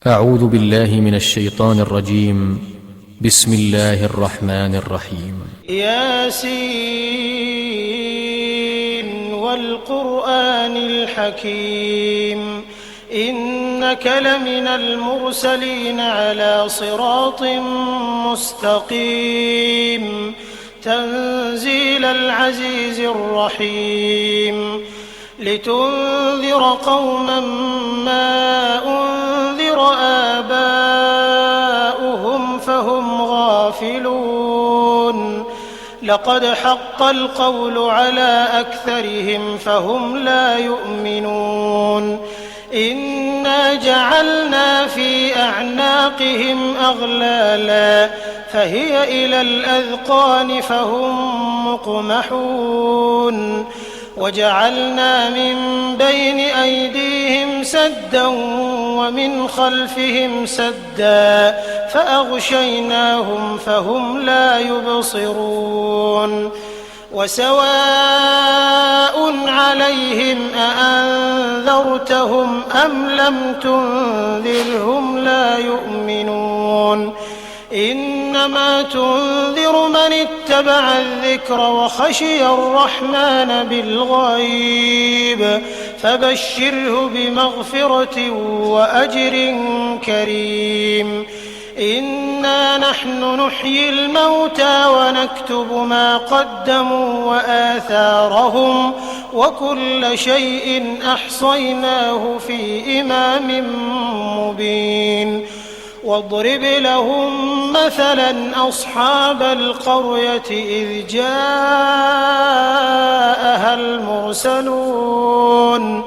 أعوذ بالله من الشيطان الرجيم. بسم الله الرحمن الرحيم. ياسين والقرآن الحكيم إنك لمن المرسلين على صراط مستقيم تنزيل العزيز الرحيم لتنذر قوما ما أنذر آباؤهم فهم غافلون لقد حق القول على أكثرهم فهم لا يؤمنون إنا جعلنا في أعناقهم أغلالا فهي إلى الأذقان فهم مقمحون وجعلنا من بين أيديهم سدا ومن خلفهم سدا فأغشيناهم فهم لا يبصرون وسواء عليهم أأنذرتهم أم لم تنذرهم لا يؤمنون إنما تنذر من اتبع الذكر وخشي الرحمن بالغيب فبشره بمغفرة وأجر كريم إنا نحن نحيي الموتى ونكتب ما قدموا وآثارهم وكل شيء أحصيناه في إمام مبين واضرب لهم مثلا أصحاب القرية إذ جاءها المرسلون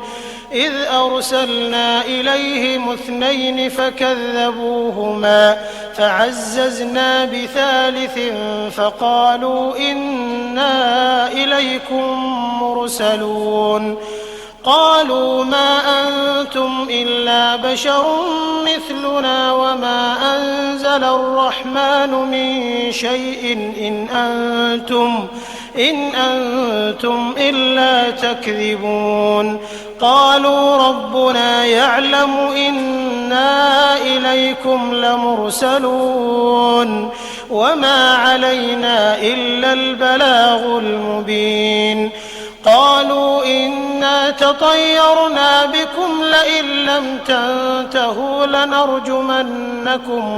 إذ أرسلنا إليهم 2 فكذبوهما فعززنا بثالث فقالوا إنا إليكم مرسلون قالوا ما أنتم إلا بشر مثلنا وما أنزل الرحمن من شيء إن أنتم إلا تكذبون قالوا ربنا يعلم إنا إليكم لمرسلون وما علينا إلا البلاغ المبين قالوا إنا تطيرنا بكم لئن لم تنتهوا لنرجمنكم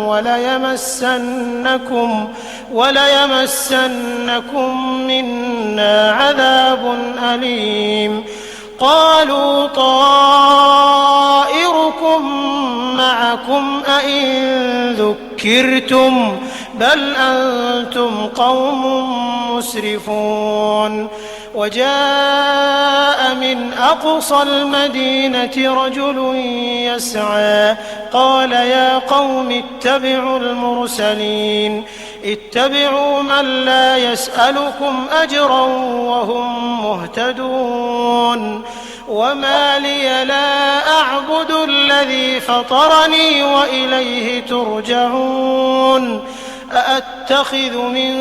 وليمسنكم منا عذاب أليم قالوا طائركم معكم أئن ذكرتم بل أنتم قوم مسرفون وجاء من أقصى المدينة رجل يسعى قال يا قوم اتبعوا المرسلين اتبعوا من لا يسألكم أجرا وهم مهتدون وما لي لا أعبد الذي فطرني وإليه ترجعون أأتخذ من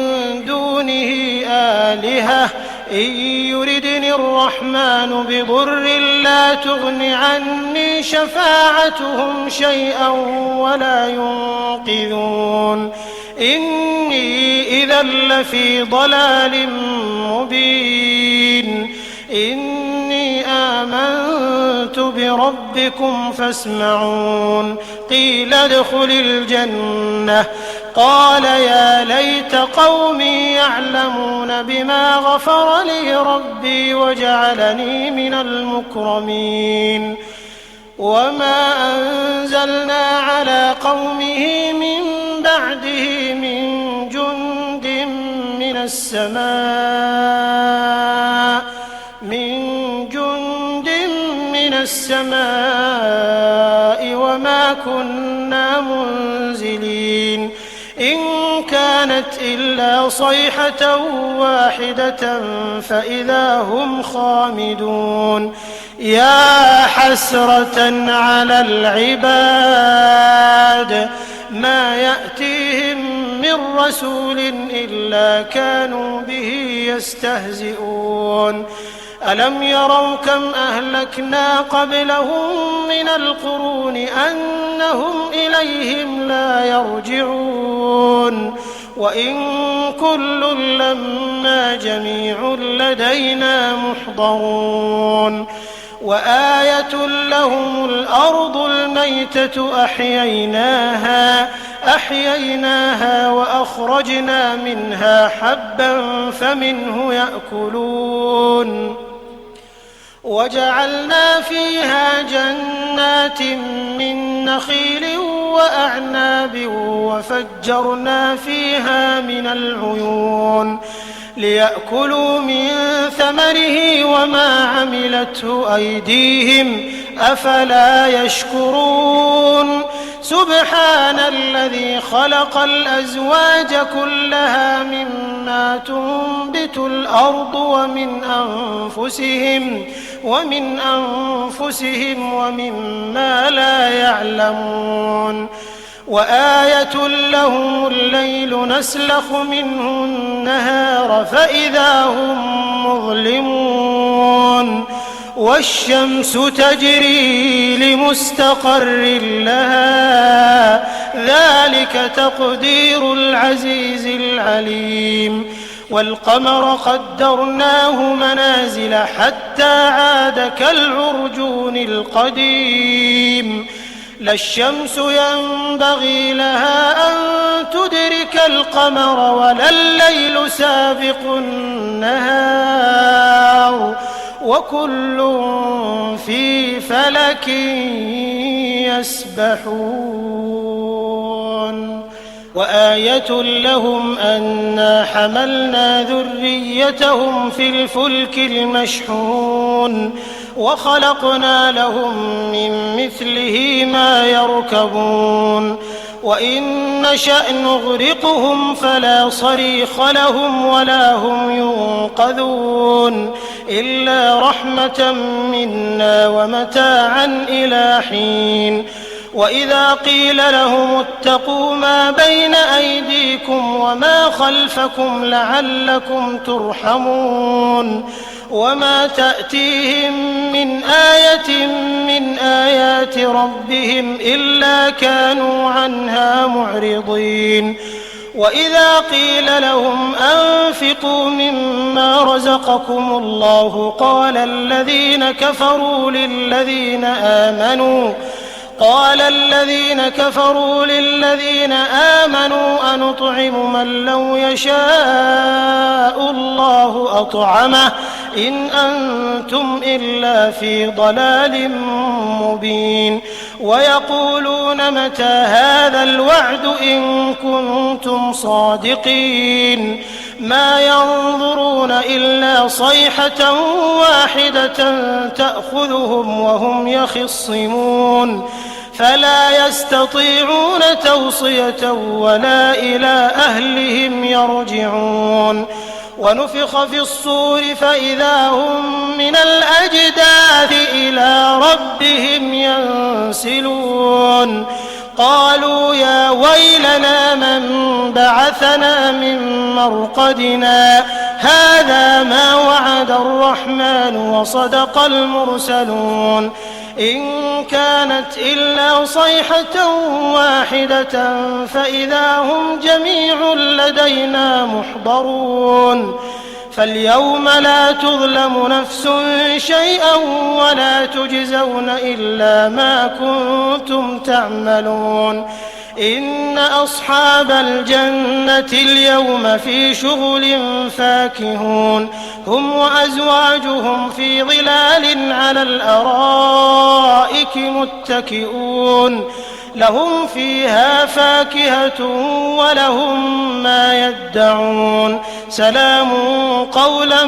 دونه آلهة إن يردني الرحمن بضر لا تغن عني شفاعتهم شيئا ولا ينقذون إني إذا لفي ضلال مبين إني آمنت بربكم فاسمعون قيل ادخل الجنة قال يا ليت قومي يعلمون بما غفر لي ربي وجعلني من المكرمين وما أنزلنا على قومه من بعده من جند من السماء وما كنا منزلين إن كانت إلا صيحة واحدة فإذا هم خامدون يا حسرة على العباد ما يأتيهم من رسول إلا كانوا به يستهزئون ألم يروا كم أهلكنا قبلهم من القرون أنهم إليهم لا يرجعون وإن كل لما جميع لدينا محضرون وآية لهم الأرض الميتة أحييناها وأخرجنا منها حبا فمنه يأكلون وجعلنا فيها جنات من نخيل وأعناب وفجرنا فيها من العيون ليأكلوا من ثمره وما عملته أيديهم أفلا يشكرون سبحان الذي خلق الأزواج كلها مما تنبت الأرض ومن أنفسهم ومما لا يعلمون وآية لهم الليل نسلخ منه النهار فإذا هم مظلمون والشمس تجري لمستقر لها ذلك تقدير العزيز العليم والقمر قدرناه منازل حتى عاد كالعرجون القديم لا الشمس ينبغي لها أن تدرك القمر ولا الليل سابق النهار وكل في فلك يسبحون وآية لهم أنا حملنا ذريتهم في الفلك المشحون وخلقنا لهم من مثله ما يركبون وإن نشأ نغرقهم فلا صريخ لهم ولا هم ينقذون إلا رحمة منا ومتاعا إلى حين وإذا قيل لهم اتقوا ما بين أيديكم وما خلفكم لعلكم ترحمون وما تأتيهم من آية من آيات ربهم إلا كانوا عنها معرضين وإذا قيل لهم أنفقوا مما رزقكم الله قال الذين كفروا للذين آمنوا أنطعم من لو يشاء الله أطعمه إن أنتم إلا في ضلال مبين ويقولون متى هذا الوعد إن كنتم صادقين ما ينظرون إلا صيحة واحدة تأخذهم وهم يخصمون فلا يستطيعون توصية ولا إلى أهلهم يرجعون ونفخ في الصور فإذا هم من الأجداث إلى ربهم ينسلون قالوا يا ويلنا من بعثنا من مرقدنا هذا ما وعد الرحمن وصدق المرسلون إن كانت إلا صيحة واحدة فإذا هم جميع لدينا محضرون فاليوم لا تظلم نفس شيئا ولا تجزون إلا ما كنتم تعملون إن أصحاب الجنة اليوم في شغل فاكهون هم وأزواجهم في ظلال على الأرائك متكئون لهم فيها فاكهة ولهم ما يدعون سلام قولا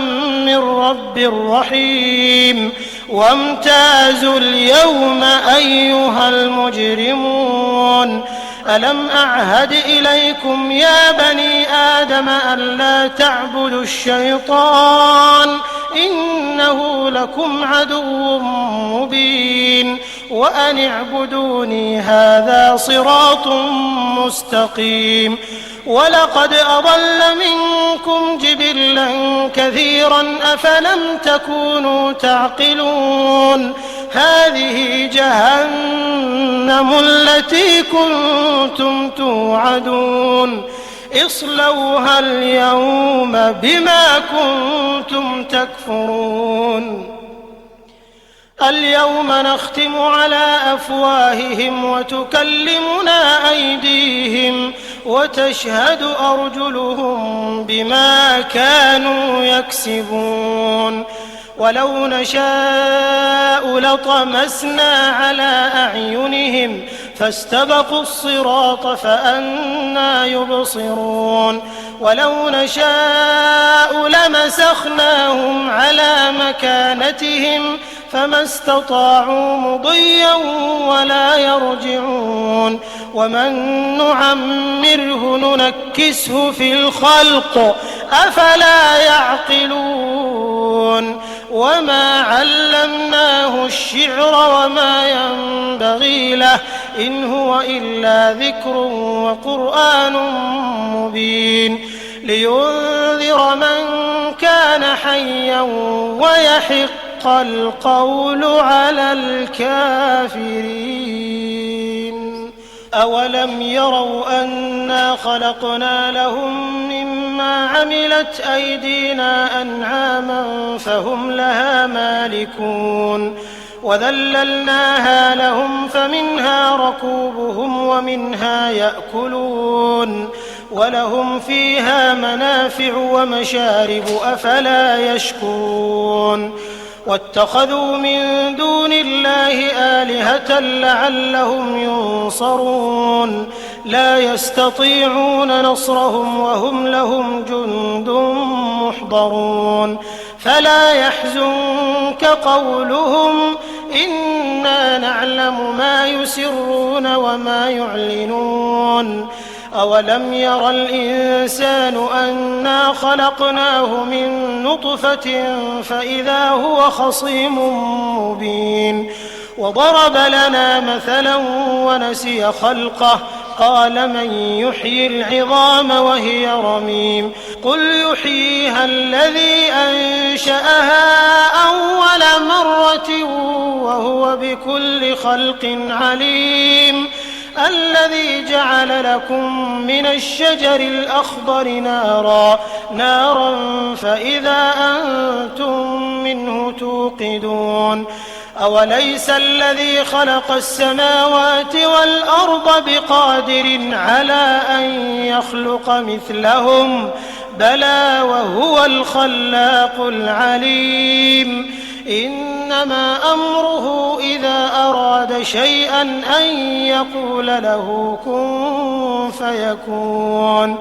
من رب رحيم وامتازوا اليوم أيها المجرمون ألم أعهد إليكم يا بني آدم ألا تعبدوا الشيطان إنه لكم عدو مبين وأن اعبدوني هذا صراط مستقيم ولقد أضل منكم جبلا كثيرا أفلم تكونوا تعقلون هذه جهنم التي كنتم توعدون اصلوها اليوم بما كنتم تكفرون اليوم نختم على أفواههم وتكلمنا أيديهم وتشهد أرجلهم بما كانوا يكسبون ولو نشاء لطمسنا على أعينهم فاستبقوا الصراط فأنى يبصرون ولو نشاء لمسخناهم على مكانتهم فما استطاعوا مضيا ولا يرجعون ومن نعمره ننكسه في الخلق أفلا يعقلون وما علمناه الشعر وما ينبغي له إن هو إلا ذكر وقرآن مبين لينذر من كان حيا ويحق القول على الكافرين أولم يروا أنا خلقنا لهم مما عملت أيدينا أنعاما فهم لها مالكون وذللناها لهم فمنها ركوبهم ومنها يأكلون ولهم فيها منافع ومشارب أفلا يشكرون واتخذوا من دون الله آلهة لعلهم ينصرون لا يستطيعون نصرهم وهم لهم جند محضرون فلا يحزنك قولهم إنا نعلم ما يسرون وما يعلنون أولم ير الإنسان أنا خلقناه من نطفة فإذا هو خصيم مبين وضرب لنا مثلا ونسي خلقه قال من يحيي العظام وهي رميم قل يحييها الذي أنشأها أول مرة وهو بكل خلق عليم الذي جعل لكم من الشجر الأخضر نارا فإذا أنتم منه توقدون أوليس الذي خلق السماوات والأرض بقادر على أن يخلق مثلهم بلى وهو الخلاق العليم إنما أمره إذا أراد شيئا أن يقول له كن فيكون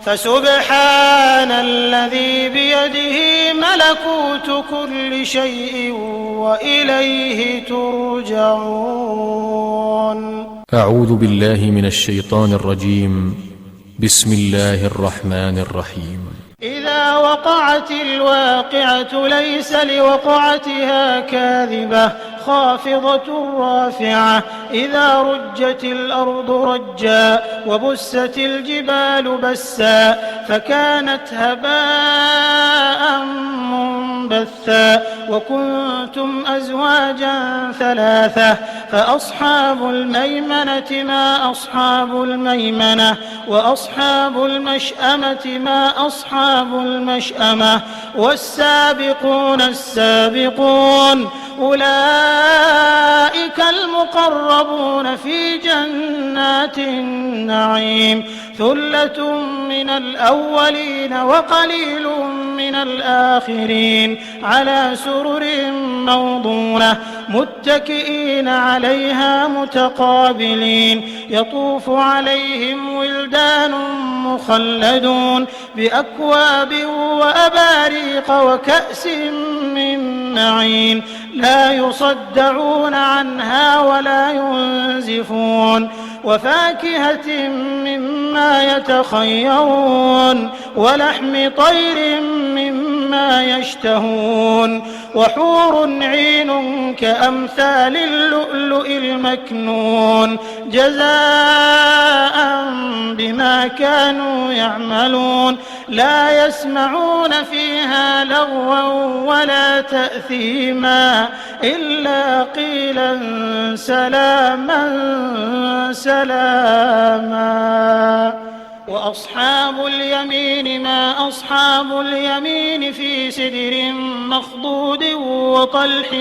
فسبحان الذي بيده ملكوت كل شيء وإليه ترجعون أعوذ بالله من الشيطان الرجيم بسم الله الرحمن الرحيم إذا وقعت الواقعة ليس لوقعتها كاذبة خافضة رافعة إذا رجت الأرض رجا وبست الجبال بسا فكانت هباء منبثا وكنتم أزواجا ثلاثة فأصحاب الميمنة ما أصحاب الميمنة وأصحاب المشأمة ما أصحاب المشأمة والسابقون السابقون أولئك المقربون في جنات النعيم ثلة من الأولين وقليل من الآخرين على سرر موضونة متكئين عليها متقابلين يطوف عليهم ولدان مخلدون بأكواب وأباريق وكأس من معين لا يصدعون عنها ولا ينزفون وفاكهة مما يتخيرون ولحم طير مما يشتهون وحور عين كأمثال اللؤلؤ المكنون جزاء بما كانوا يعملون لا يسمعون فيها لغوا ولا تأثيما إلا قيلا سلاما سلاما. وأصحاب اليمين ما أصحاب اليمين في سدر مخضود وطلح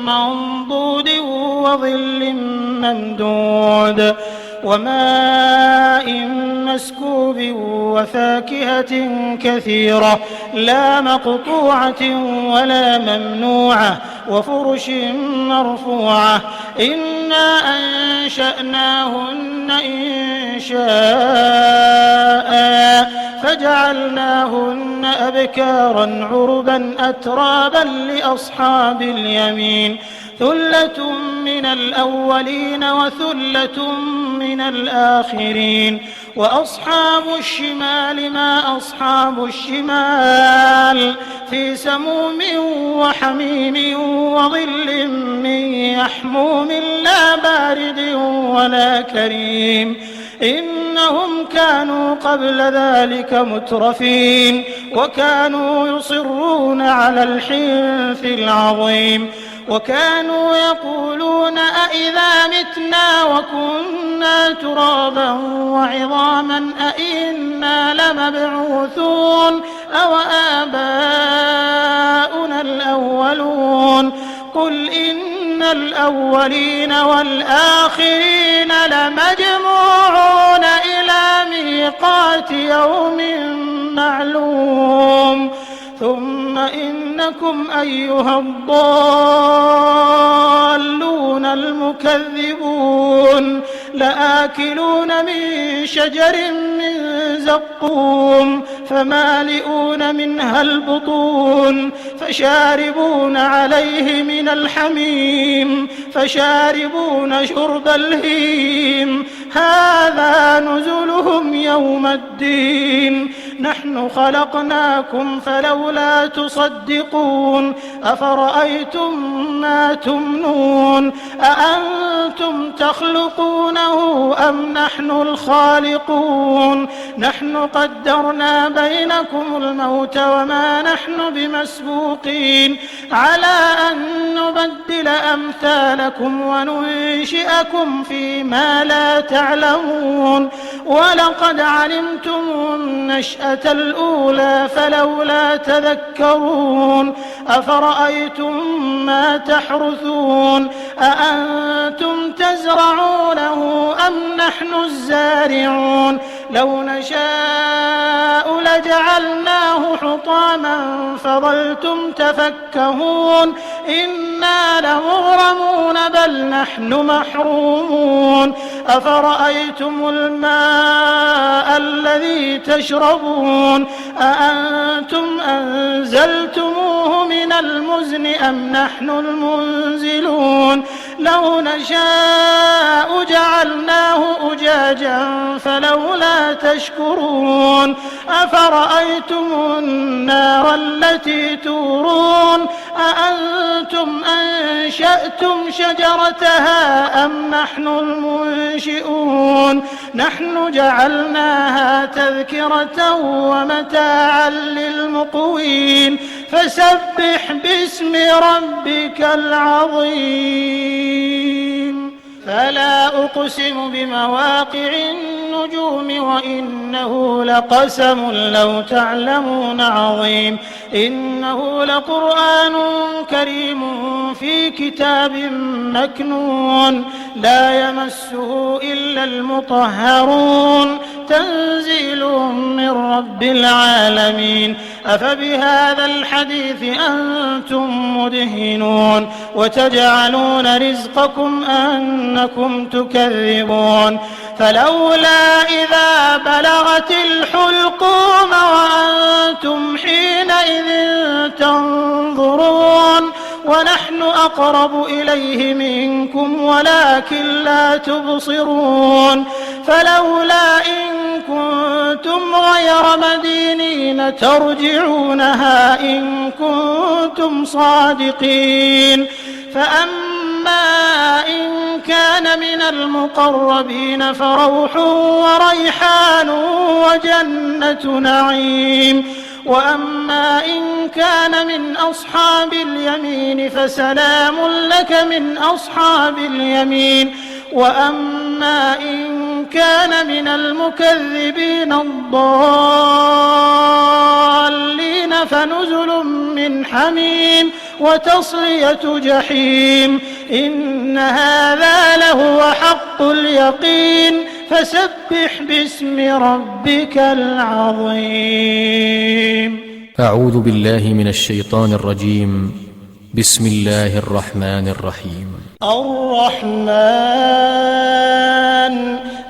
منضود وظل ممدود وماء مسكوب وفاكهة كثيرة لا مقطوعة ولا ممنوعة وفرش مرفوعة إنا أنشأناهن إنشاء فجعلناهن أبكارا عربا أترابا لأصحاب اليمين ثلة من الأولين وثلة من الآخرين. وأصحاب الشمال ما أصحاب الشمال في سموم وحميم وظل من يحموم لا بارد ولا كريم إنهم كانوا قبل ذلك مترفين وكانوا يصرون على الحنث العظيم وكانوا يقولون أئذا متنا وكنا ترابا وعظاما أئنا لمبعوثون أو آباؤنا الأولون قل إن الأولين والآخرين لمجموعون إلى ميقات يوم معلوم ثم إنكم أيها الضالون المكذبون لآكلون من شجر من زقوم فمالئون منها البطون فشاربون عليه من الحميم فشاربون شرب الهيم هذا نزلهم يوم الدين نحن خلقناكم فلولا تصدقون أفرأيتم ما تمنون أأنتم تخلقونه أم نحن الخالقون نحن قدرنا بينكم الموت وما نحن بمسبوقين على أن نبدل أمثالكم وننشئكم فيما لا تعلمون ولقد علمتم النشأة الأولى فلولا تذكرون أفرأيتم ما تحرثون أأنتم تزرعونه أم نحن الزارعون لو نشاء لجعلناه حطاما فظلتم تفكهون إنا لمغرمون بل نحن محرومون أفرأيتم الماء الذي تشربون أأنتم أنزلتموه من المزن أم نحن المنزلون لو نشاء جعلناه أجاجا فلولا تشكرون أفرأيتم النار التي تورون أأنتم أنشأتم شجرتها أم نحن المنشئون نحن جعلناها تذكرة ومتاعا للمقوين فسبح باسم ربك العظيم فلا أقسم بمواقع النجوم وإنه لقسم لو تعلمون عظيم إنه لقرآن كريم في كتاب مكنون لا يمسه إلا المطهرون تنزيل من رب العالمين أفبهذا الحديث أنتم مدهنون وتجعلون رزقكم أنكم تكذبون فلولا إذا بلغت الحلقوم وأنتم حينئذ تنظرون ونحن أقرب إليه منكم ولكن لا تبصرون فلولا إن كنتم غير مدينين سنين ترجعونها إن كنتم صادقين. فأما إن كان من المقربين فروح وريحان وجنة نعيم. وأما إن كان من أصحاب اليمين فسلام لك من أصحاب اليمين. وأما إن كان من المكذبين الضالين فنزل من حميم وتصلية جحيم. إن هذا لهو حق اليقين. فسبح باسم ربك العظيم. أعوذ بالله من الشيطان الرجيم. بسم الله الرحمن الرحيم. الرحمن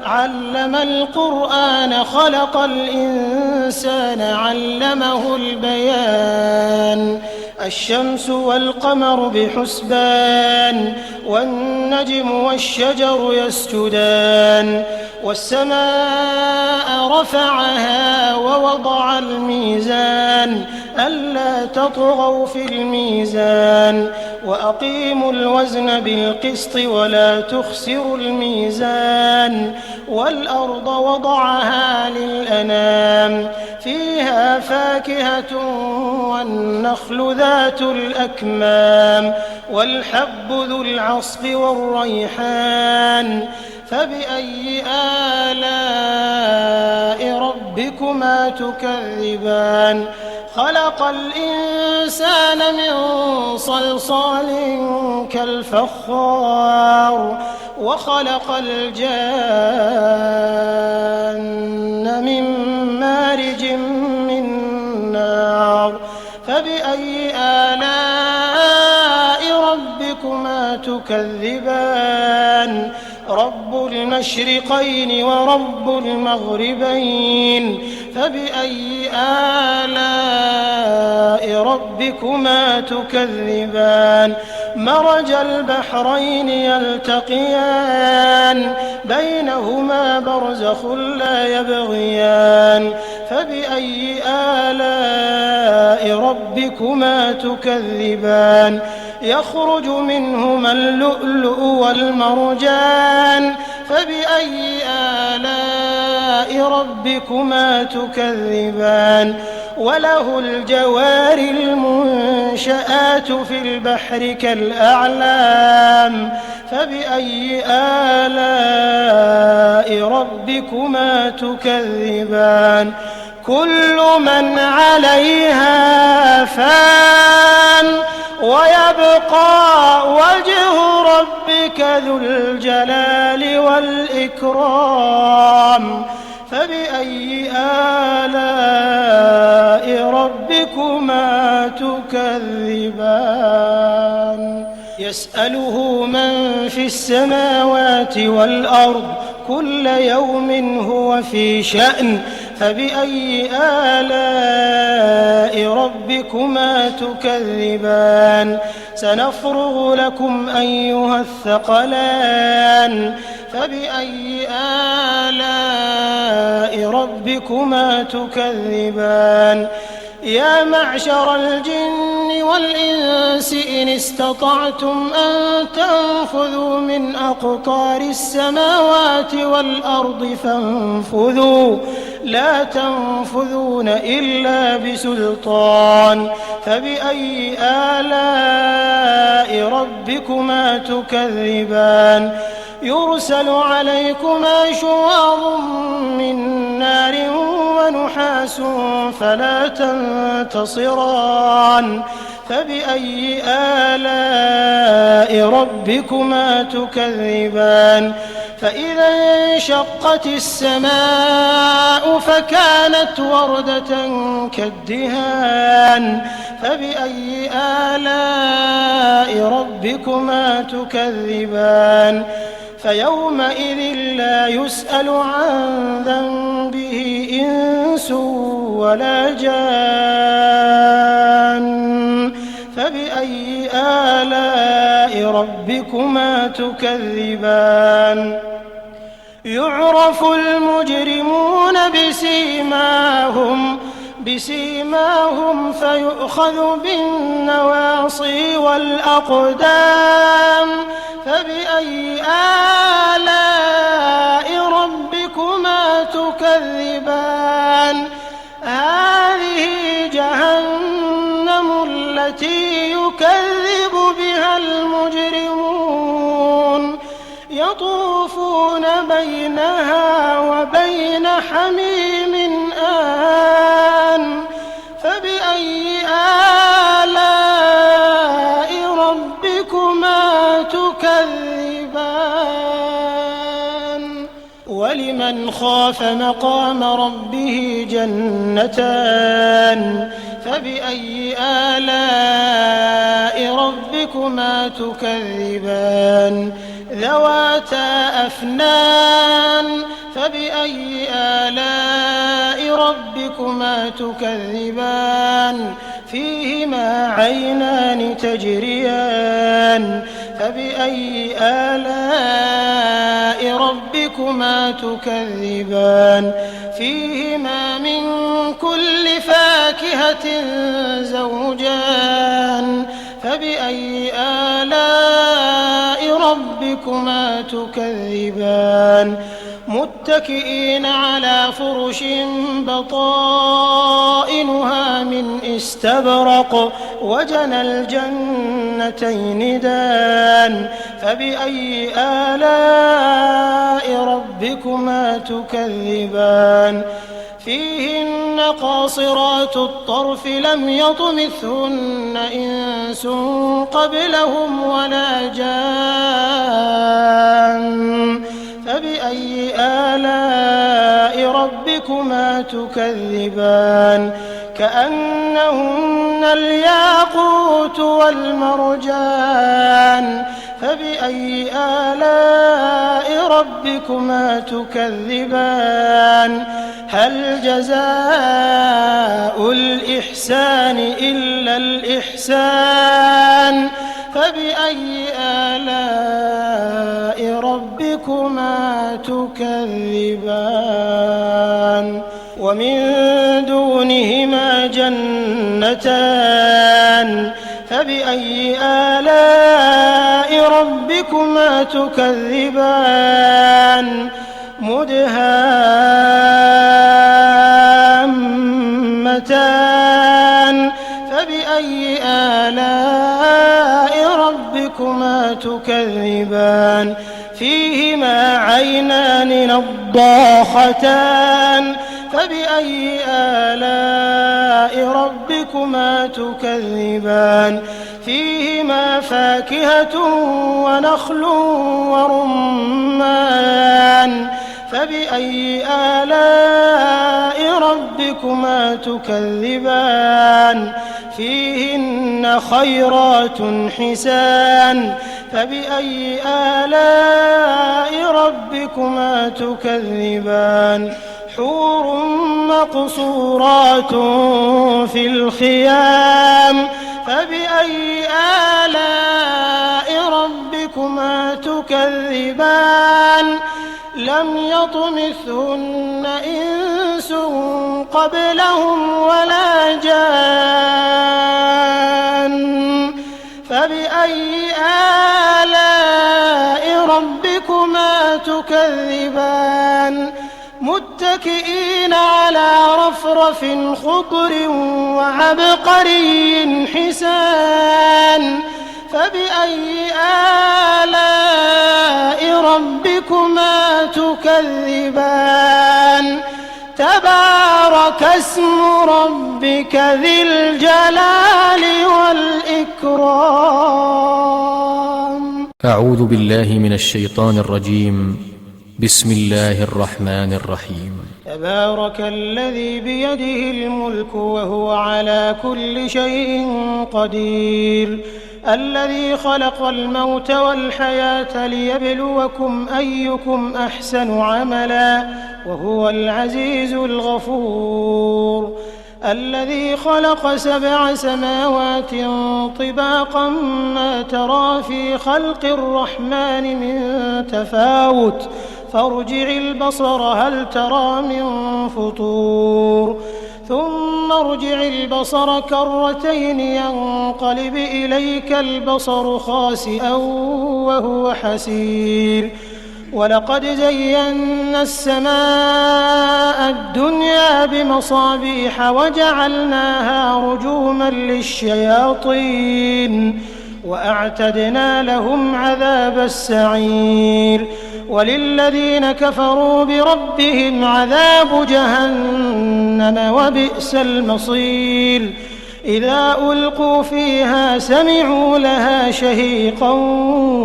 علم القرآن خلق الإنسان علمه البيان. الشمس والقمر بحسبان والنجم والشجر يسجدان. والسماء رفعها ووضع الميزان ألا تطغوا في الميزان وأقيموا الوزن بالقسط ولا تخسروا الميزان. والأرض وضعها للأنام فيها فاكهة والنخل ذات الأكمام والحب ذو العصف والريحان. فبأي آلاء ربكما تكذبان. خلق الإنسان من صلصال كالفخار وخلق الجان من مارج من نار. فبأي آلاء ربكما تكذبان. رب المشرقين ورب المغربين. فبأي آلاء ربكما تكذبان. مرج البحرين يلتقيان بينهما برزخ لا يبغيان. فبأي آلاء ربكما تكذبان. يخرج منهما اللؤلؤ والمرجان. فبأي آلاء ربكما تكذبان. وله الجوار المنشآت في البحر كالأعلام. فبأي آلاء ربكما تكذبان. كل من عليها فان ويبقى وجه ربك ذو الجلال والإكرام. فبأي آلاء ربكما تكذبان. يسأله من في السماوات والأرض كل يوم هو في شأن. فبأي آلاء ربكما تكذبان. سنفرغ لكم أيها الثقلان. فبأي آلاء ربكما تكذبان. يا معشر الجن والإنس إن استطعتم أن تنفذوا من أقطار السماوات والأرض فانفذوا لا تنفذون إلا بسلطان. فبأي آلاء ربكما تكذبان. يرسل عليكما شواظ من نار ونحاس فلا تنتصران. فبأي آلاء ربكما تكذبان. فإذا انشقت السماء فكانت وردة كالدهان. فبأي آلاء ربكما تكذبان. فيومئذ لا يسأل عن ذنبه إنس ولا جان. فبأي آلاء ربكما تكذبان. يعرف المجرمون بسيماهم بسيماهم فيؤخذ بالنواصي والأقدام فبأي آلاء ربكما تكذبان هذه جهنم التي يكذب بها المجرمون يطوفون بينها وبين حميم آن فبأي آلاء ربكما تكذبان ولمن خاف مقام ربه جنتان فبأي آلاء ربكما تكذبان ذواتا أفنان فبأي آلاء ربكما تكذبان فيهما عينان تجريان فبأي آلاء ربكما تكذبان فيهما من كل فاكهة زوجان فبأي آلاء ربكما تكذبان متكئين على فرش بطائنها من استبرق وجنى الجنتين دان فبأي آلاء ربكما تكذبان فيهن قاصرات الطرف لم يطمثهن إنس قبلهم ولا جان فبأي آلاء ربكما تكذبان كأنهن الياقوت والمرجان فبأي آلاء ربكما تكذبان هل جزاء الإحسان إلا الإحسان فبأي آلاء ربكما تكذبان ومن دونهما جنتان فبأي آلاء ربكما تكذبان مدهامتان فبأي آلاء ربكما تكذبان فيهما عينان نضاختان فبأي آلاء ربكما تكذبان فيهما فاكهة ونخل ورمان فبأي آلاء ربكما تكذبان فيهن خيرات حسان فبأي آلاء ربكما تكذبان حور مقصورات في الخيام فبأي آلاء ربكما تكذبان لم يطمثهن إنس قبلهم ولا جان فبأي آلاء ربكما تكذبان متكئين على رفرف خضر وعبقري حسان فبأي آلاء ربكما تكذبان تبارك اسم ربك ذي الجلال والإكرام. أعوذ بالله من الشيطان الرجيم. بسم الله الرحمن الرحيم. تبارك الذي بيده الملك وهو على كل شيء قدير الذي خلق الموت والحياة ليبلوكم أيكم أحسن عملا وهو العزيز الغفور الذي خلق 7 سماوات طباقا ما ترى في خلق الرحمن من تفاوت فارجع البصر هل ترى من فطور ثم ارجع البصر كرتين ينقلب إليك البصر خاسئا وهو حسير ولقد زينا السماء الدنيا بمصابيح وجعلناها رجوما للشياطين وأعتدنا لهم عذاب السعير وللذين كفروا بربهم عذاب جهنم وبئس المصير إذا ألقوا فيها سمعوا لها شهيقا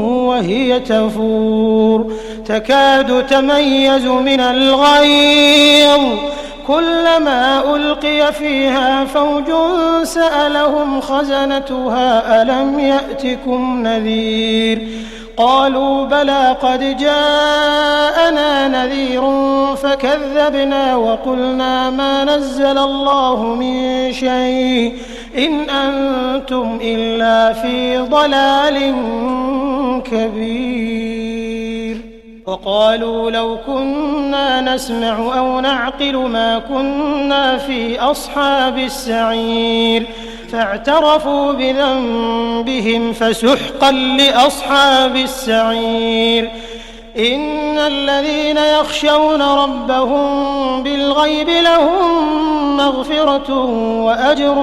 وهي تفور تكاد تميز من الغيظ كلما ألقي فيها فوج سألهم خزنتها ألم يأتكم نذير قالوا بلى قد جاءنا نذير فكذبنا وقلنا ما نزل الله من شيء إن أنتم إلا في ضلال كبير وقالوا لو كنا نسمع أو نعقل ما كنا في أصحاب السعير فاعترفوا بذنبهم فسحقا لأصحاب السعير إن الذين يخشون ربهم بالغيب لهم مغفرة وأجر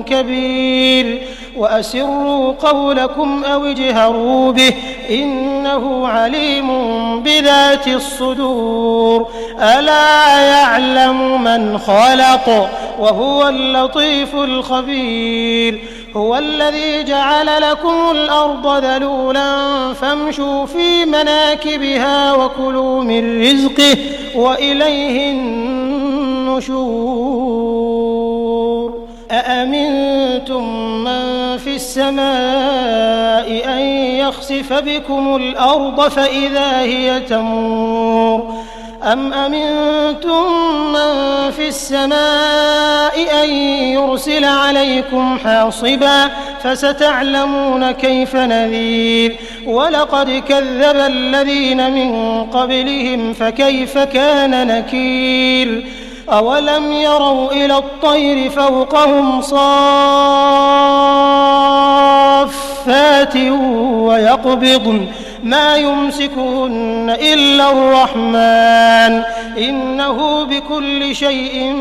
كبير وأسروا قولكم أو اجهروا به إنه عليم بذات الصدور ألا يعلم من خلق وهو اللطيف الخبير هو الذي جعل لكم الأرض ذلولا فامشوا في مناكبها وكلوا من رزقه وإليه النشور أأمنتم من في السماء أن يخسف بكم الأرض فإذا هي تمور أم أمنتم من في السماء أن يرسل عليكم حاصبا فستعلمون كيف نذير ولقد كذب الذين من قبلهم فكيف كان نكير أولم يروا إلى الطير فوقهم صافات ويقبضن ما يمسكهن إلا الرحمن إنه بكل شيء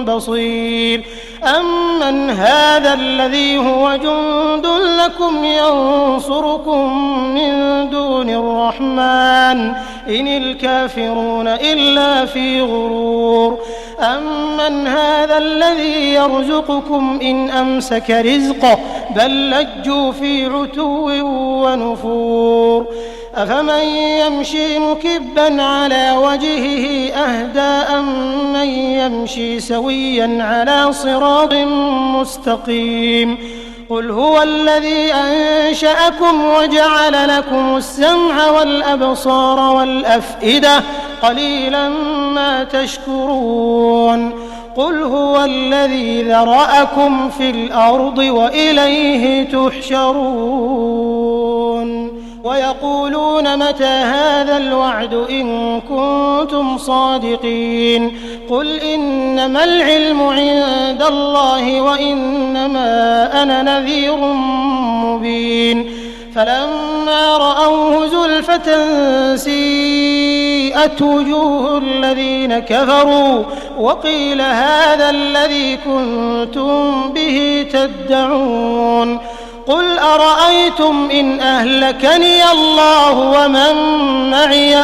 بصير أمن هذا الذي هو جند لكم ينصركم من دون الرحمن إن الكافرون إلا في غرور أمن هذا الذي يرزقكم إن أمسك رزقه بل لجوا في عتو ونفور أفمن يمشي مكبا على وجهه أهدى أمن يمشي سويا على صراط مستقيم قل هو الذي أنشأكم وجعل لكم السمع والأبصار والأفئدة قليلا ما تشكرون قل هو الذي ذرأكم في الأرض وإليه تحشرون ويقولون متى هذا الوعد إن كنتم صادقين قل إنما العلم عند الله وإنما أنا نذير مبين فلما رأوه زلفة سيئت وجوه الذين كفروا وقيل هذا الذي كنتم به تدعون قل أرأيتم إن أهلكني الله ومن معي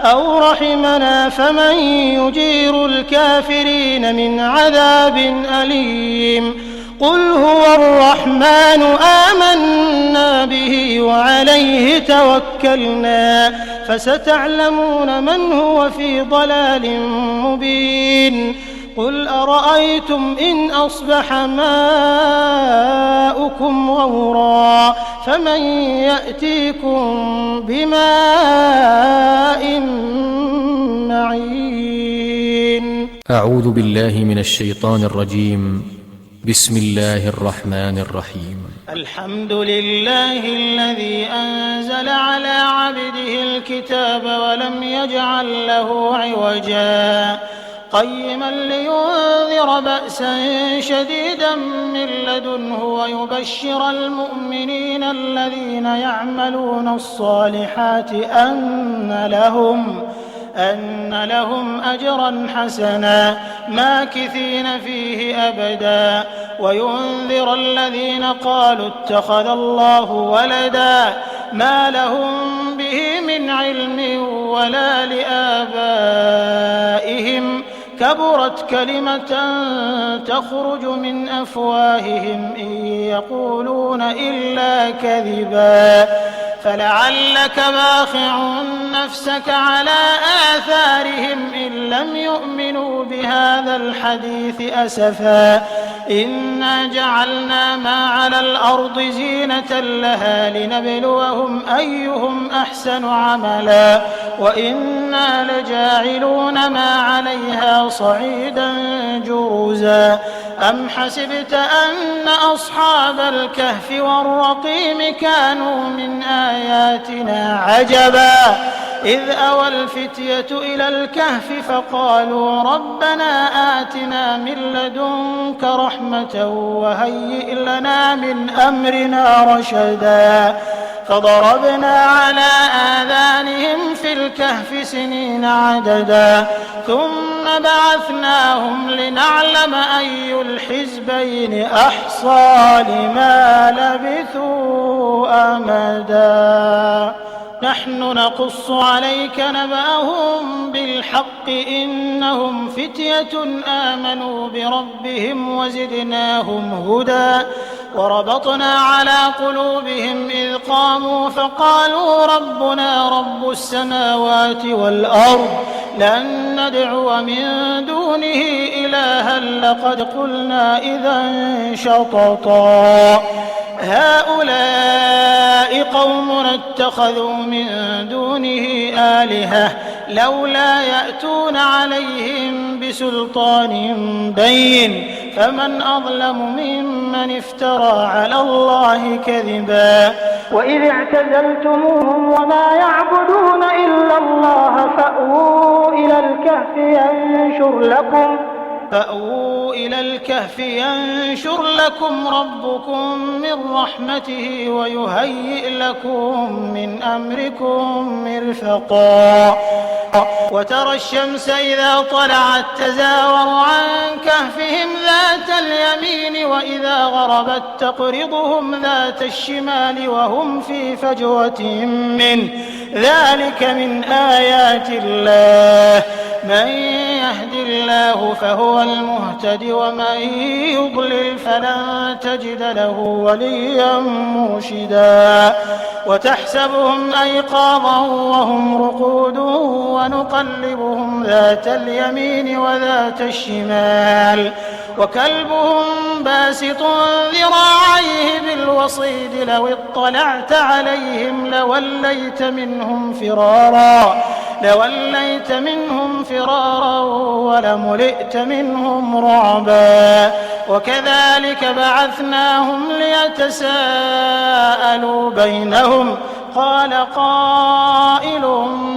أو رحمنا فمن يجير الكافرين من عذاب أليم قل هو الرحمن آمنا به وعليه توكلنا فستعلمون من هو في ضلال مبين قل أرأيتم إن أصبح ماؤكم غورا فمن يأتيكم بماء معين. أعوذ بالله من الشيطان الرجيم. بسم الله الرحمن الرحيم. الحمد لله الذي أنزل على عبده الكتاب ولم يجعل له عوجا قيما لينذر بأسا شديدا من لدنه ويبشر المؤمنين الذين يعملون الصالحات أن لهم أجرا حسنا ماكثين فيه أبدا وينذر الذين قالوا اتخذ الله ولدا ما لهم به من علم ولا لآبائهم كبرت كلمة تخرج من أفواههم إن يقولون إلا كذبا فلعلك باخع نفسك على آثارهم إن لم يؤمنوا بهذا الحديث أسفا إنا جعلنا ما على الأرض زينة لها لنبلوهم أيهم أحسن عملا وإنا لجاعلون ما عليها صعيدا جرزا أم حسبت أن أصحاب الكهف والرقيم كانوا من آياتنا عجبا إذ أوى الفتية إلى الكهف فقالوا ربنا آتنا من لدنك رحمة وهيئ لنا من أمرنا رشدا فضربنا على آذانهم في الكهف سنين عددا ثم بعثناهم لنعلم أي الحزبين أحصى لما لبثوا أمدا نحن نقص عليك نبأهم بالحق إنهم فتية آمنوا بربهم وزدناهم هدى وربطنا على قلوبهم إذ قاموا فقالوا ربنا رب السماوات والأرض لن ندعو من دونه إلها لقد قلنا إذا شططا هؤلاء قومنا اتخذوا من دونه آلهة لولا يأتون عليهم بسلطان بين فمن أظلم ممن افترى على الله كذبا وإذ اعتزلتموهم وما يعبدون إلا الله فأووا إلى الكهف ينشر لكم ربكم من رحمته ويهيئ لكم من أمركم مرفقا وترى الشمس إذا طلعت تزاور عن كهفهم ذات اليمين وإذا غربت تقرضهم ذات الشمال وهم في فجوة منه ذلك من آيات الله من يهد الله فهو المهتد ومن يضلل فلن تجد له وليا مرشدا وتحسبهم أيقاظا وهم رقود ونقلبهم ذات اليمين وذات الشمال وكلبهم باسط ذراعيه بالوصيد لو اطلعت عليهم لوليت منهم فرارا ولملئت منهم رعبا وكذلك بعثناهم ليتساءلوا بينهم قال قائل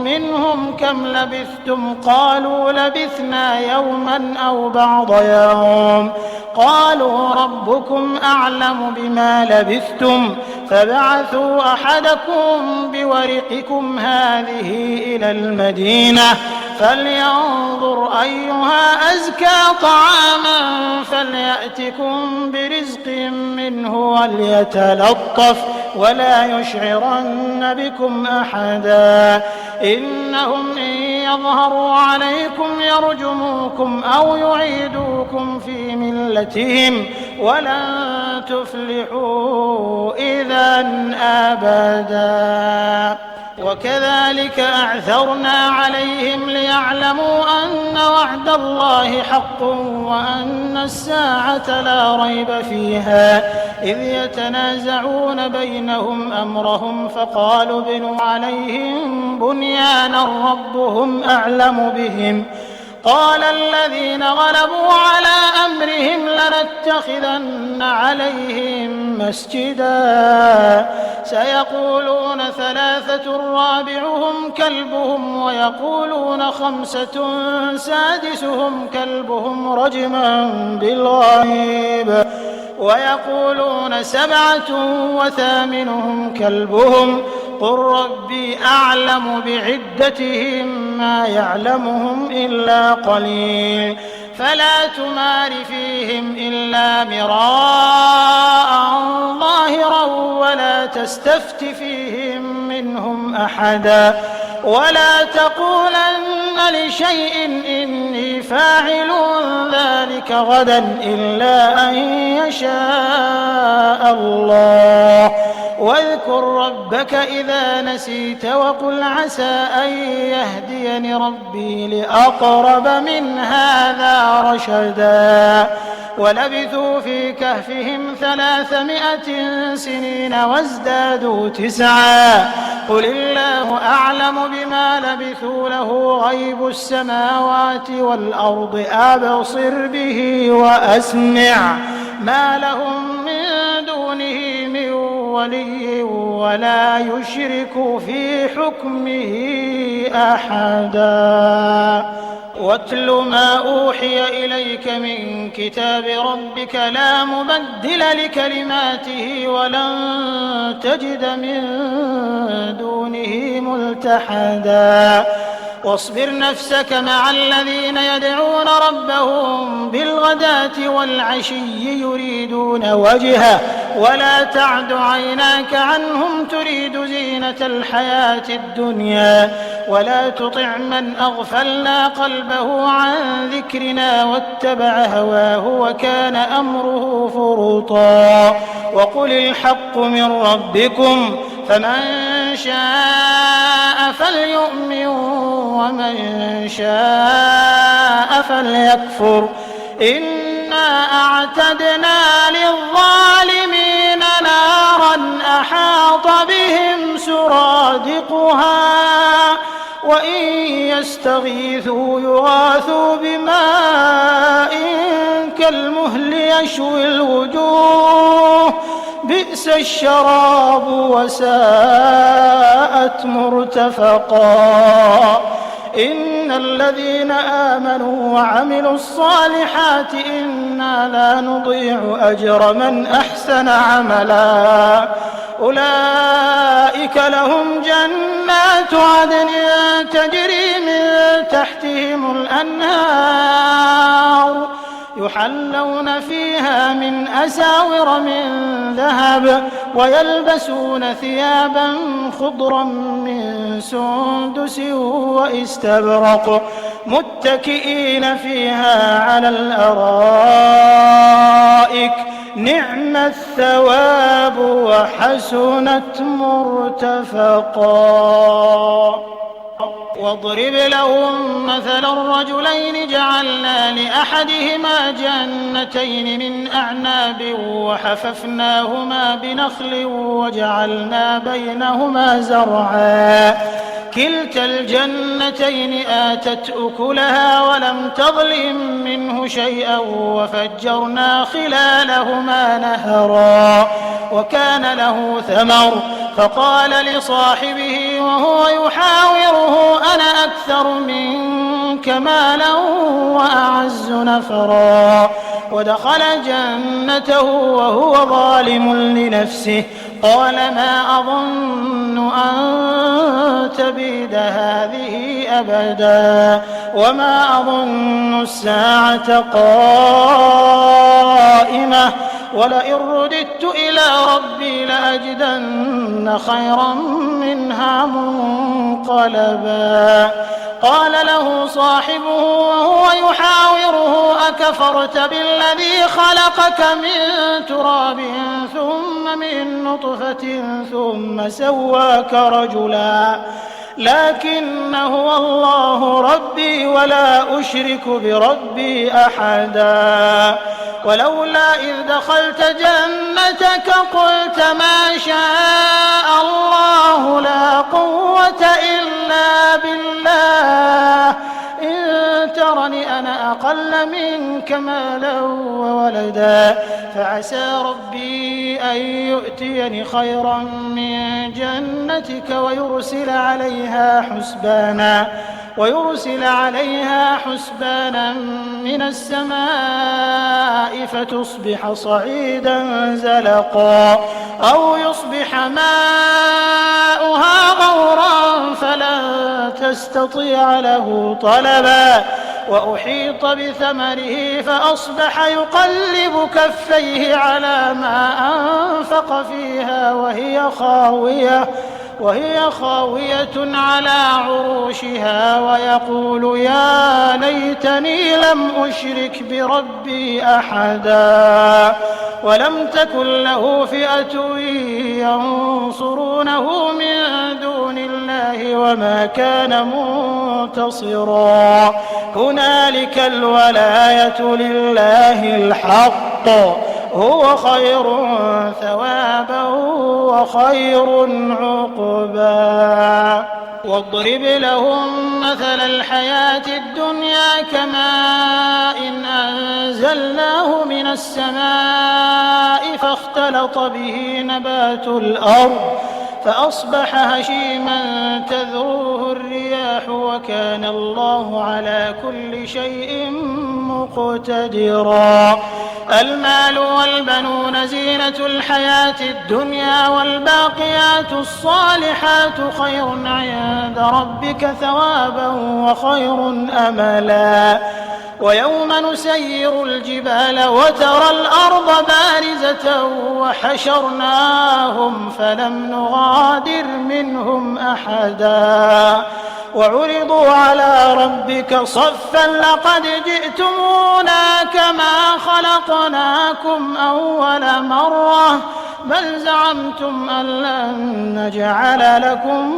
منهم كم لبثتم قالوا لبثنا يوما أو بعض يوم قالوا ربكم أعلم بما لبثتم فبعثوا أحدكم بورقكم هذه إلى المدينة فلينظر أيها أزكى طعاما فليأتكم برزق منه وليتلطف ولا يشعرن بكم أحدا إنهم إن يظهروا عليكم يرجموكم أو يعيدوكم في ملتهم ولن تفلحوا إذا أبدا وكذلك أعثرنا عليهم ليعلموا أن وعد الله حق وأن الساعة لا ريب فيها إذ يتنازعون بينهم أمرهم فقالوا ابنوا عليهم بنيانا ربهم أعلم بهم قال الذين غلبوا على أمرهم لنتخذن عليهم مسجدا سيقولون 3 رابعهم كلبهم ويقولون 5 سادسهم كلبهم رجما بالغيب ويقولون 7 وثامنهم كلبهم قل ربي أعلم بعدتهم ما يعلمهم إلا قليل فلا تمار فيهم إلا مراء ظاهرا ولا تستفت فيهم منهم أحدا ولا تقولن لشيء إني فاعل ذلك غدا إلا أن يشاء الله واذكر ربك إذا نسيت وقل عسى أن يهديني ربي لأقرب من هذا رشدا ولبثوا في كهفهم 300 سنين وازدادوا 9 قل الله أعلم بما لبثوا له غيب السماوات والأرض أبصر به وأسمع ما لهم من دونه من ولي ولا يشرك في حكمه أحدا واتل ما أوحي إليك من كتاب ربك لا مبدل لكلماته ولن تجد من دونه ملتحدا واصبر نفسك مع الذين يدعون ربهم بالغداة والعشي يريدون وجهه ولا تعد عيناك عنهم تريد زينة الحياة الدنيا ولا تطع من أغفلنا قلبه عن ذكرنا واتبع هواه وكان أمره فرطا وقل الحق من ربكم فمن شاء فليؤمن ومن شاء فليكفر إنا أعتدنا للظالمين نارا أحاط بهم سرادقها وإن يستغيثوا يغاثوا بماء كالمهل يشوي الوجوه بئس الشراب وساءت مرتفقا إن الذين آمنوا وعملوا الصالحات إنا لا نضيع أجر من أحسن عملا أولئك لهم جنات عدن تجري من تحتهم الأنهار يحلون فيها من أساور من ذهب ويلبسون ثيابا خضرا من سندس واستبرق متكئين فيها على الأرائك نعم الثواب وحسنت مرتفقا واضرب لهم مثل الرجلين جعلنا لأحدهما جنتين من أعناب وحففناهما بنخل وجعلنا بينهما زرعا كلتا الجنتين آتت أكلها ولم تظلم منه شيئا وفجرنا خلالهما نهرا وكان له ثمر فقال لصاحبه وهو يحاوره أنا أكثر منك مالا وأعز نفرا ودخل جنته وهو ظالم لنفسه قال ما أظن أن تبيد هذه أبدا وما أظن الساعة قائمة ولئن رددت إلى ربي لأجدن خيرا منها منقلبا قال له صاحبه وهو يحاوره أكفرت بالذي خلقك من تراب ثم من نطفة ثم سواك رجلا لكن هو الله ربي ولا أشرك بربي أحدا ولولا إذ دخلت جنتك قلت ما شاء الله لا قوة إلا بالله إن ترني أقل منك مالا وولدا فعسى ربي أن يؤتيني خيرا من جنتك ويرسل عليها حسبانا من السماء فتصبح صعيدا زلقا أو يصبح ماؤها غورا فلن تستطيع له طلبا وأحيط بثمره فأصبح يقلب كفيه على ما أنفق فيها وهي خاوية على عروشها ويقول يا ليتني لم أشرك بربي أحدا ولم تكن له فئة ينصرونه من دون الله وما كان منتصرا هنالك الولاية لله الحق هو خير ثوابا وخير عقبا واضرب لهم مثل الحياة الدنيا كماء إن أنزلناه من السماء فاختلط به نبات الأرض فأصبح هشيما تذروه الرياح وكان الله على كل شيء مقتدرا المال والبنون زينة الحياة الدنيا والباقيات الصالحات خير عند ربك ثوابا وخير أملا ويوم نسير الجبال وترى الأرض بارزة وحشرناهم فلم نغادر منهم أحدا وعرضوا على ربك صفا لقد جئتمونا كما خلقناكم أول مرة بل زعمتم أن لن نجعل لكم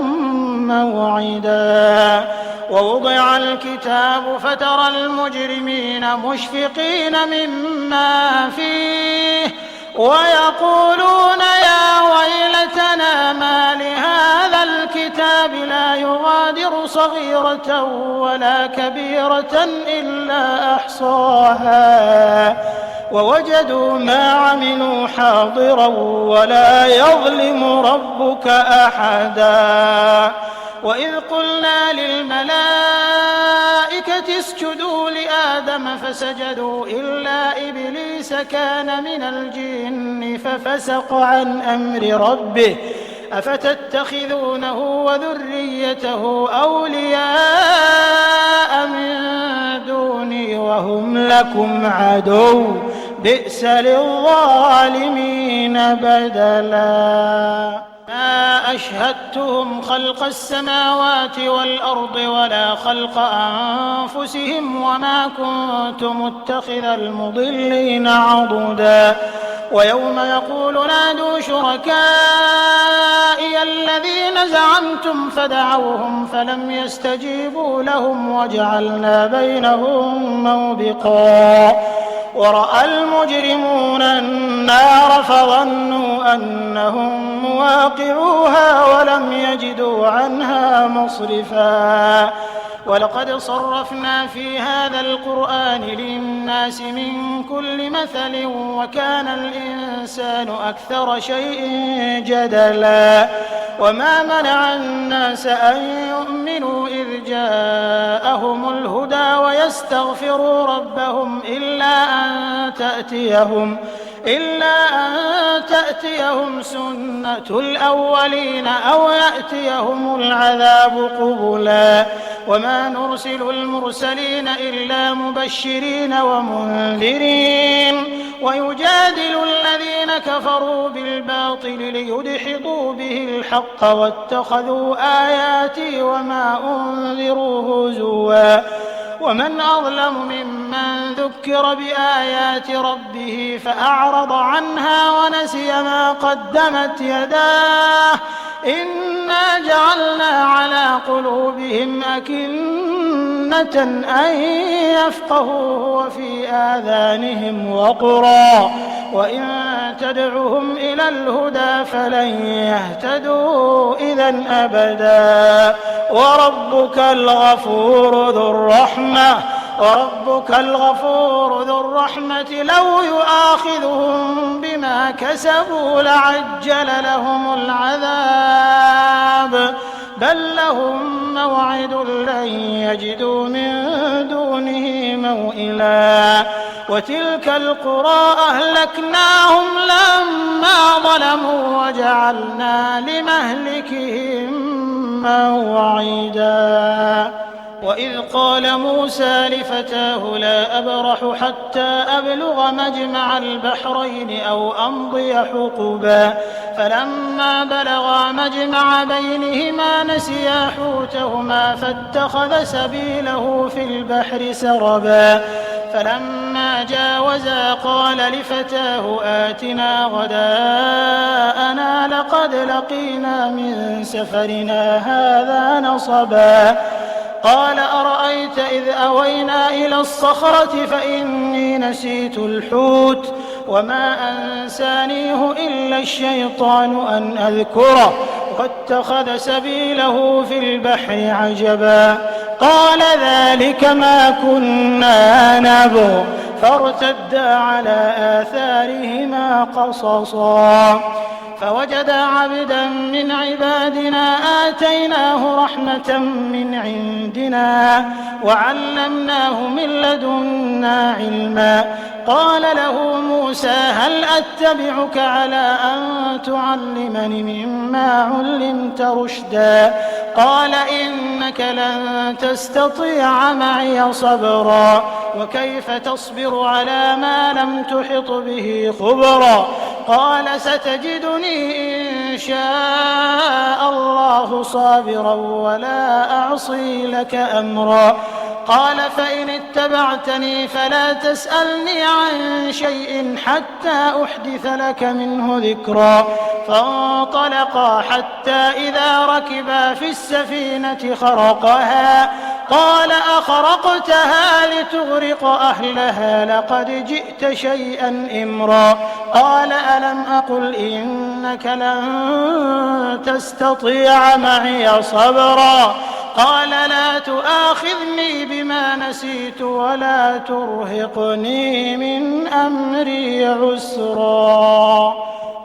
موعدا ووضع الكتاب فترى المجرمين مشفقين مما فيه ويقولون يا ويلتنا ما لهذا الكتاب لا يغادر صغيرة ولا كبيرة إلا أحصاها ووجدوا ما عملوا حاضرا ولا يظلم ربك أحدا وإذ قلنا للملائكة اسجدوا لآدم فسجدوا إلا إبليس كان من الجن ففسق عن أمر ربه أفتتخذونه وذريته أولياء من دوني وهم لكم عدو بئس للظالمين بدلا ما أشهدتهم خلق السماوات والأرض ولا خلق أنفسهم وما كنت متخذ المضلين عضدا ويوم يقول نادوا شركائي الذين زعمتم فدعوهم فلم يستجيبوا لهم وجعلنا بينهم موبقا ورأى المجرمون النار فظنوا أنهم مواقعوها ولم يجدوا عنها مصرفا ولقد صرفنا في هذا القرآن للناس من كل مثل وكان الإنسان أكثر شيء جدلا وما منع الناس أن يؤمنوا إذ جاءهم الهدى ويستغفروا ربهم إلا أن تأتيهم سنة الأولين أو يأتيهم العذاب قبلا وما نرسل المرسلين إلا مبشرين ومنذرين ويجادل الذين كفروا بالباطل ليدحضوا به الحق واتخذوا آياتي وما أنذروا هزوا ومن أظلم ممن ذكر بآيات ربه فأعرض عنها ونسي ما قدمت يداه إنا جعلنا على قلوبهم أكنة أن يفقهوا وفي آذانهم وقرا وإن تدعهم إلى الهدى فلن يهتدوا إذا أبدا وربك الغفور ذو الرحمة وربك الغفور ذو الرحمة لو يؤاخذهم بما كسبوا لعجل لهم العذاب بل لهم موعد لن يجدوا من دونه موئلا وتلك القرى أهلكناهم لما ظلموا وجعلنا لمهلكهم موعدا وإذ قال موسى لفتاه لا أبرح حتى أبلغ مجمع البحرين أو أمضي حقبا فلما بلغا مجمع بينهما نسيا حوتهما فاتخذ سبيله في البحر سربا فلما جاوزا قال لفتاه آتنا غداءنا لقد لقينا من سفرنا هذا نصبا قال أرأيت إذ أوينا إلى الصخرة فإني نسيت الحوت وما أنسانيه إلا الشيطان أن أذكره واتخذ سبيله في البحر عجبا قال ذلك ما كنا نبغ فارتدا على آثارهما قصصا فوجدا عبدا من عبادنا آتيناه رحمة من عندنا وعلمناه من لدنا علما قال له موسى هل أتبعك على أن تعلمني مما علمت رشدا قال إنك لن تستطيع معي صبرا وكيف تصبر على ما لم تحط به خبرا قال ستجدني إن شاء الله صابرا ولا أعصي لك أمرا قال فإن اتبعتني فلا تسألني عن شيء حتى أحدث لك منه ذكرا فانطلقا حتى إذا ركبا في السفينة خرقها قال أخرقتها لتغرق أهلها لقد جئت شيئا إمرا قال ألم أقل إنك لن تستطيع معي صبرا قال لا تؤاخذني بما نسيت ولا ترهقني من أمري عسرا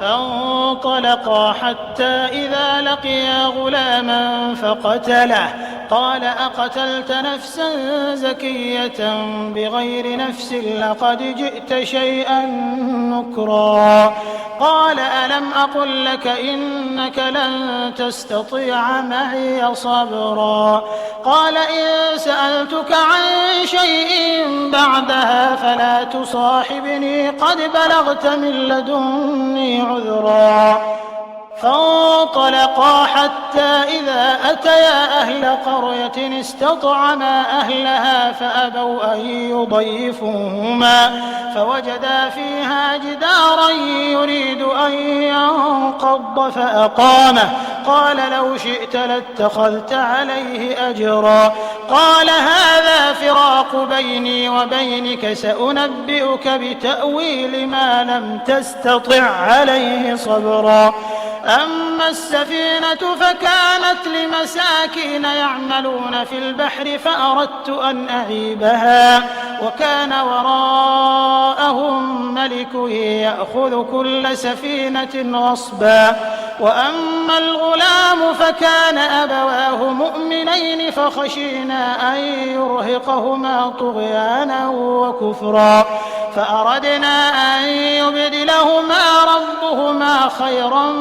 فانطلقا حتى إذا لقيا غلاما فقتله قال أقتلت نفسا زكية بغير نفس لقد جئت شيئا نكرا قال ألم أقل لك إنك لن تستطيع معي صبرا قال إن سألتك عن شيء بعدها فلا تصاحبني قد بلغت من لدني عذرا فانطلقا حتى إذا أتيا أهل قرية استطعما أهلها فأبوا أن يضيفوهما فوجدا فيها جدارا يريد أن ينقض فأقامه قال لو شئت لاتخذت عليه أجرا قال هذا فراق بيني وبينك سأنبئك بتأويل ما لم تستطع عليه صبرا أما السفينة فكانت لمساكين يعملون في البحر فأردت أن أعيبها وكان وراءهم ملك يأخذ كل سفينة غصبا وأما الغلام فكان أبواه مؤمنين فخشينا أن يرهقهما طغيانا وكفرا فأردنا أن يبدلهما ربهما خيرا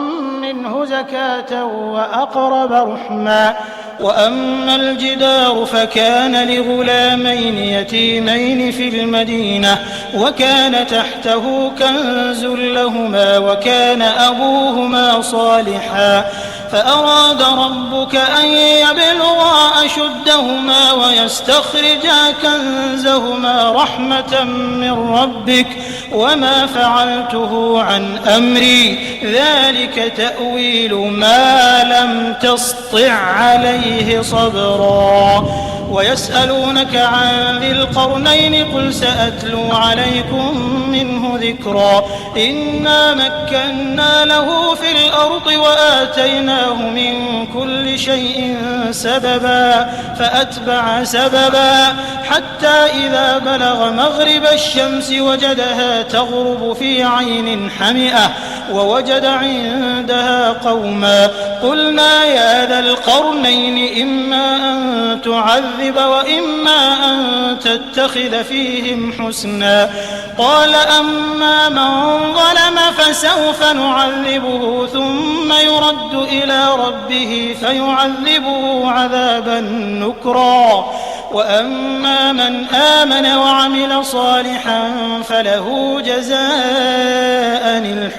منه زكاة وأقرب رحما وأما الجدار فكان لغلامين يتيمين في المدينة وكان تحته كنز لهما وكان أبوهما صالحا فأراد ربك أن يبلغا أشدهما ويستخرجا كنزهما رحمة من ربك وما فعلته عن أمري ذلك تأويل ما لم تسطع عليه صبرا ويسألونك عن ذي القرنين قل سأتلو عليكم منه ذكرا إنا مكنا له في الأرض وآتيناه من كل شيء سببا فأتبع سببا حتى إذا بلغ مغرب الشمس وجدها تغرب في عين حمئة ووجد عندها قوما قلنا يا ذا القرنين إما أن تعذب وإما أن تتخذ فيهم حسنا قال أما من ظلم فسوف نعذبه ثم يرد إلى ربه فيعذبه عذابا نكرا وأما من آمن وعمل صالحا فله جزاء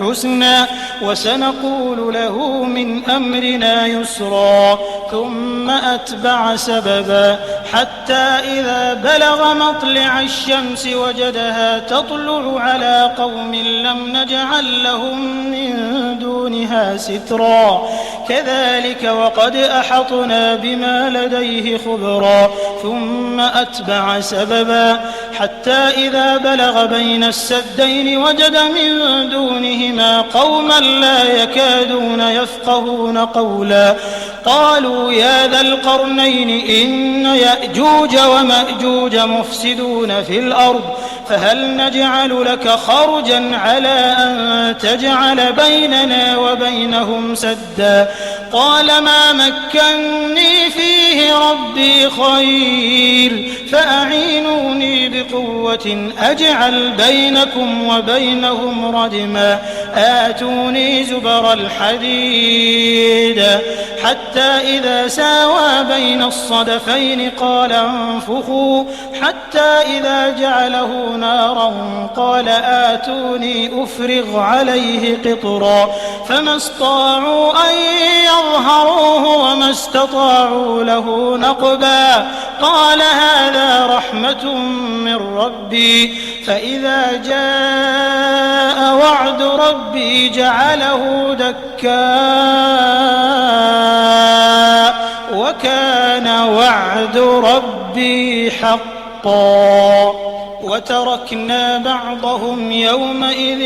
الحسنى وسنقول له من أمرنا يسرا ثم أتبع سببا حتى إذا بلغ مطلع الشمس وجدها تطلع على قوم لم نجعل لهم من دونها سترا كذلك وقد أحطنا بما لديه خبرا ثم أتبع سببا حتى إذا بلغ بين السدين وجد من دونهما قوما لا يكادون يفقهون قولا قالوا يا ذا القرنين إن يأجوج ومأجوج مفسدون في الأرض فهل نجعل لك خرجا على أن تجعل بيننا وبينهم سدا قال ما مكني فيه ربي خير فأعينوني بقوة أجعل بينكم وبينهم ردما آتوني زبر الحديد حتى إذا ساوى بين الصدفين قال انفخوا حتى إذا جعله نارا قال آتوني أفرغ عليه قطرا فما استطاعوا أن يظهروه وما استطاعوا له نقبا قال هذا رحمة من ربي فإذا جاء وعد ربي جعله دكا وكان وعد ربي حقا وتركنا بعضهم يومئذ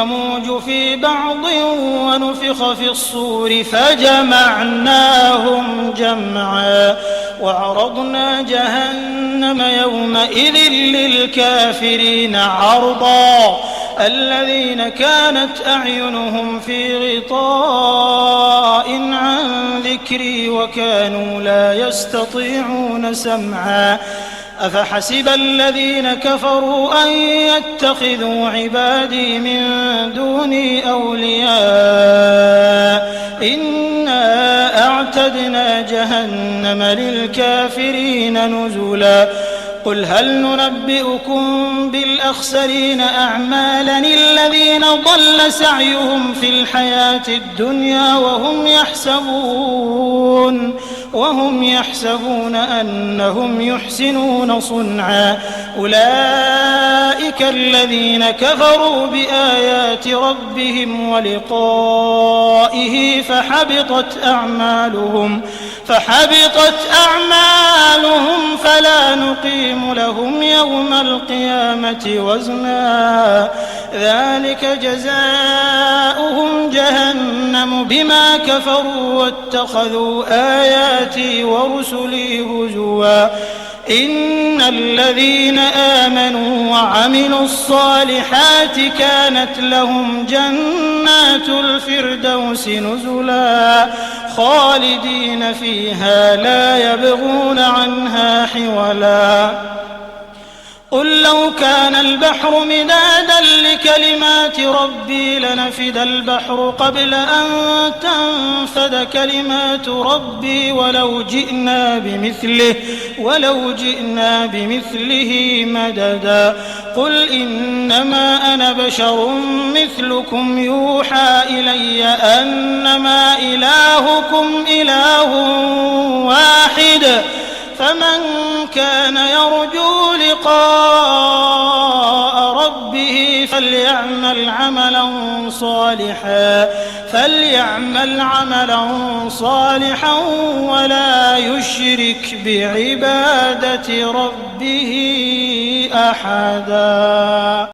يموج في بعض ونفخ في الصور فجمعناهم جمعا وعرضنا جهنم يومئذ للكافرين عرضا الذين كانت أعينهم في غطاء عن ذكري وكانوا لا يستطيعون سمعا أفحسب الذين كفروا أن يتخذوا عبادي من دوني أولياء إنا أعتدنا جهنم للكافرين نزلا قل هل ننبئكم بالأخسرين أعمالا الذين ضل سعيهم في الحياة الدنيا وهم يحسبون أنهم يحسنون صنعا أولئك الذين كفروا بآيات ربهم ولقائه فحبطت أعمالهم فلا نقيم لهم يوم القيامة وزنا ذلك جزاؤهم جهنم بما كفروا واتخذوا آياتي ورسلي هزوا إن الذين آمنوا وعملوا الصالحات كانت لهم جنات الفردوس نزلا خالدين فيها لا يبغون عنها حولا قل لو كان البحر مدادا لكلمات ربي لنفد البحر قبل أن تنفد كلمات ربي ولو جئنا بمثله مددا قل إنما أنا بشر مثلكم يوحى إلي أنما إلهكم إله واحد فمن كان يرجو لقاء ربه فليعمل عملا صالحا ولا يشرك بعبادة ربه أحدا.